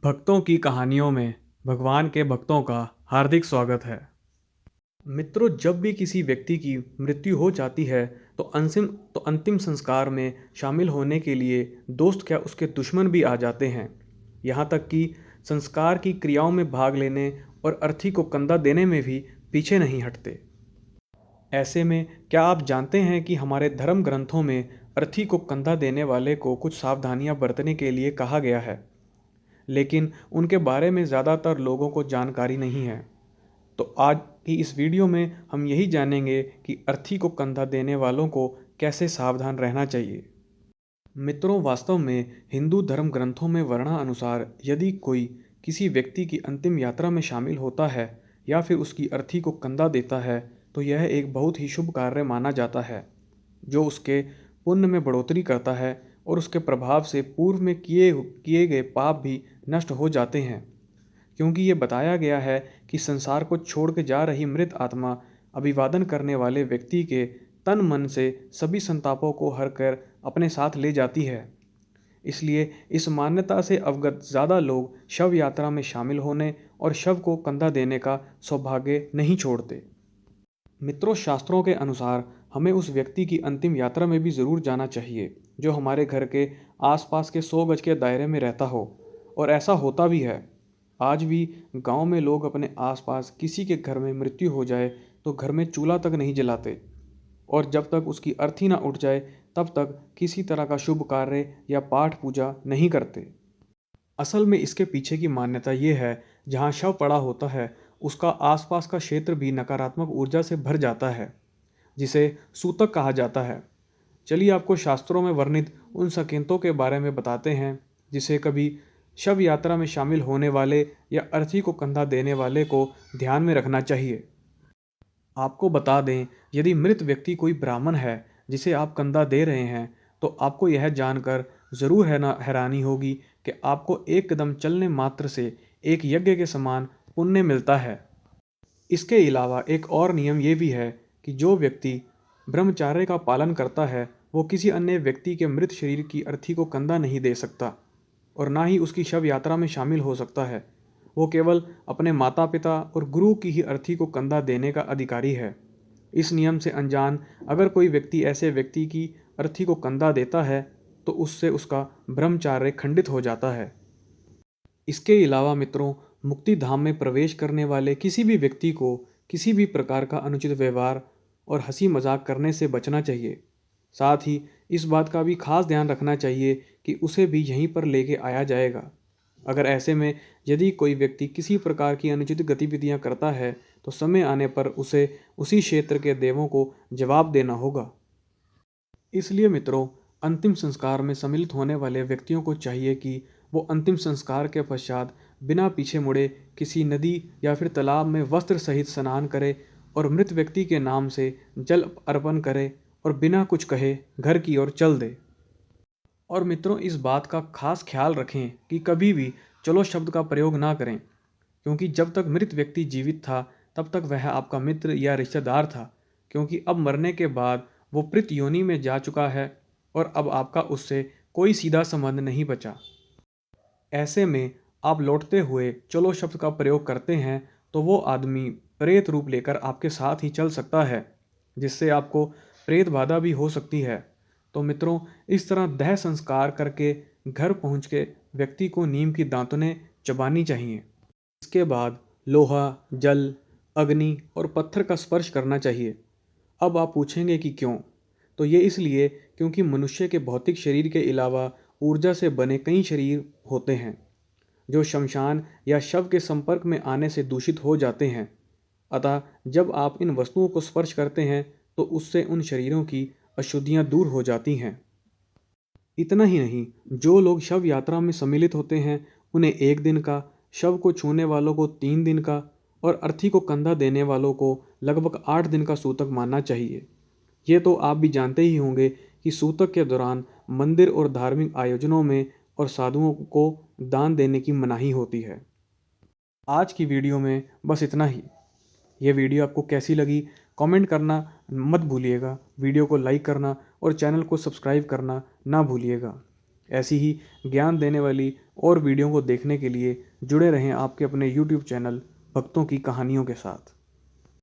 भक्तों की कहानियों में भगवान के भक्तों का हार्दिक स्वागत है। मित्रों, जब भी किसी व्यक्ति की मृत्यु हो जाती है तो अंतिम संस्कार में शामिल होने के लिए दोस्त क्या उसके दुश्मन भी आ जाते हैं। यहाँ तक कि संस्कार की क्रियाओं में भाग लेने और अर्थी को कंधा देने में भी पीछे नहीं हटते। ऐसे में क्या आप जानते हैं कि हमारे धर्म ग्रंथों में अर्थी को कंधा देने वाले को कुछ सावधानियां बरतने के लिए कहा गया है, लेकिन उनके बारे में ज़्यादातर लोगों को जानकारी नहीं है। तो आज की इस वीडियो में हम यही जानेंगे कि अर्थी को कंधा देने वालों को कैसे सावधान रहना चाहिए। मित्रों, वास्तव में हिंदू धर्म ग्रंथों में वर्णानुसार यदि कोई किसी व्यक्ति की अंतिम यात्रा में शामिल होता है या फिर उसकी अर्थी को कंधा देता है तो यह एक बहुत ही शुभ कार्य माना जाता है, जो उसके पुण्य में बढ़ोतरी करता है और उसके प्रभाव से पूर्व में किए किए गए पाप भी नष्ट हो जाते हैं। क्योंकि ये बताया गया है कि संसार को छोड़ के जा रही मृत आत्मा अभिवादन करने वाले व्यक्ति के तन मन से सभी संतापों को हर कर अपने साथ ले जाती है। इसलिए इस मान्यता से अवगत ज़्यादा लोग शव यात्रा में शामिल होने और शव को कंधा देने का सौभाग्य नहीं छोड़ते। मित्रों, शास्त्रों के अनुसार हमें उस व्यक्ति की अंतिम यात्रा में भी ज़रूर जाना चाहिए जो हमारे घर के आसपास के 100 गज के दायरे में रहता हो, और ऐसा होता भी है। आज भी गांव में लोग अपने आसपास किसी के घर में मृत्यु हो जाए तो घर में चूल्हा तक नहीं जलाते, और जब तक उसकी अर्थी ना उठ जाए तब तक किसी तरह का शुभ कार्य या पाठ पूजा नहीं करते। असल में इसके पीछे की मान्यता ये है, जहाँ शव पड़ा होता है उसका आसपास का क्षेत्र भी नकारात्मक ऊर्जा से भर जाता है, जिसे सूतक कहा जाता है। चलिए आपको शास्त्रों में वर्णित उन संकेतों के बारे में बताते हैं जिसे कभी शव यात्रा में शामिल होने वाले या अर्थी को कंधा देने वाले को ध्यान में रखना चाहिए। आपको बता दें, यदि मृत व्यक्ति कोई ब्राह्मण है जिसे आप कंधा दे रहे हैं तो आपको यह जानकर ज़रूर हैरानी होगी कि आपको एक कदम चलने मात्र से एक यज्ञ के समान पुण्य मिलता है। इसके अलावा एक और नियम ये भी है कि जो व्यक्ति ब्रह्मचार्य का पालन करता है वो किसी अन्य व्यक्ति के मृत शरीर की अर्थी को कंधा नहीं दे सकता और ना ही उसकी शव यात्रा में शामिल हो सकता है। वो केवल अपने माता पिता और गुरु की ही अर्थी को कंधा देने का अधिकारी है। इस नियम से अनजान अगर कोई व्यक्ति ऐसे व्यक्ति की अर्थी को कंधा देता है तो उससे उसका ब्रह्मचार्य खंडित हो जाता है। इसके अलावा मित्रों, मुक्ति धाम में प्रवेश करने वाले किसी भी व्यक्ति को किसी भी प्रकार का अनुचित व्यवहार और हंसी मजाक करने से बचना चाहिए। साथ ही इस बात का भी खास ध्यान रखना चाहिए कि उसे भी यहीं पर लेके आया जाएगा। अगर ऐसे में यदि कोई व्यक्ति किसी प्रकार की अनुचित गतिविधियां करता है तो समय आने पर उसे उसी क्षेत्र के देवों को जवाब देना होगा। इसलिए मित्रों, अंतिम संस्कार में सम्मिलित होने वाले व्यक्तियों को चाहिए कि वो अंतिम संस्कार के पश्चात बिना पीछे मुड़े किसी नदी या फिर तालाब में वस्त्र सहित स्नान करे और मृत व्यक्ति के नाम से जल अर्पण करे और बिना कुछ कहे घर की ओर चल दे। और मित्रों, इस बात का खास ख्याल रखें कि कभी भी चलो शब्द का प्रयोग ना करें, क्योंकि जब तक मृत व्यक्ति जीवित था तब तक वह आपका मित्र या रिश्तेदार था, क्योंकि अब मरने के बाद वो प्रेत योनि में जा चुका है और अब आपका उससे कोई सीधा संबंध नहीं बचा। ऐसे में आप लौटते हुए चलो शब्द का प्रयोग करते हैं तो वो आदमी प्रेत रूप लेकर आपके साथ ही चल सकता है, जिससे आपको प्रेत बाधा भी हो सकती है। तो मित्रों, इस तरह देह संस्कार करके घर पहुंच के व्यक्ति को नीम की दातुनें चबानी चाहिए। इसके बाद लोहा, जल, अग्नि और पत्थर का स्पर्श करना चाहिए। अब आप पूछेंगे कि क्यों? तो ये इसलिए क्योंकि मनुष्य के भौतिक शरीर के अलावा ऊर्जा से बने कई शरीर होते हैं जो शमशान या शव के संपर्क में आने से दूषित हो जाते हैं। अतः जब आप इन वस्तुओं को स्पर्श करते हैं तो उससे उन शरीरों की अशुद्धियां दूर हो जाती हैं। इतना ही नहीं, जो लोग शव यात्रा में सम्मिलित होते हैं उन्हें 1 दिन का, शव को छूने वालों को 3 दिन का और अर्थी को कंधा देने वालों को लगभग 8 दिन का सूतक मानना चाहिए। ये तो आप भी जानते ही होंगे कि सूतक के दौरान मंदिर और धार्मिक आयोजनों में और साधुओं को दान देने की मनाही होती है। आज की वीडियो में बस इतना ही। ये वीडियो आपको कैसी लगी कमेंट करना मत भूलिएगा, वीडियो को लाइक करना और चैनल को सब्सक्राइब करना ना भूलिएगा। ऐसी ही ज्ञान देने वाली और वीडियो को देखने के लिए जुड़े रहें आपके अपने YouTube चैनल भक्तों की कहानियों के साथ।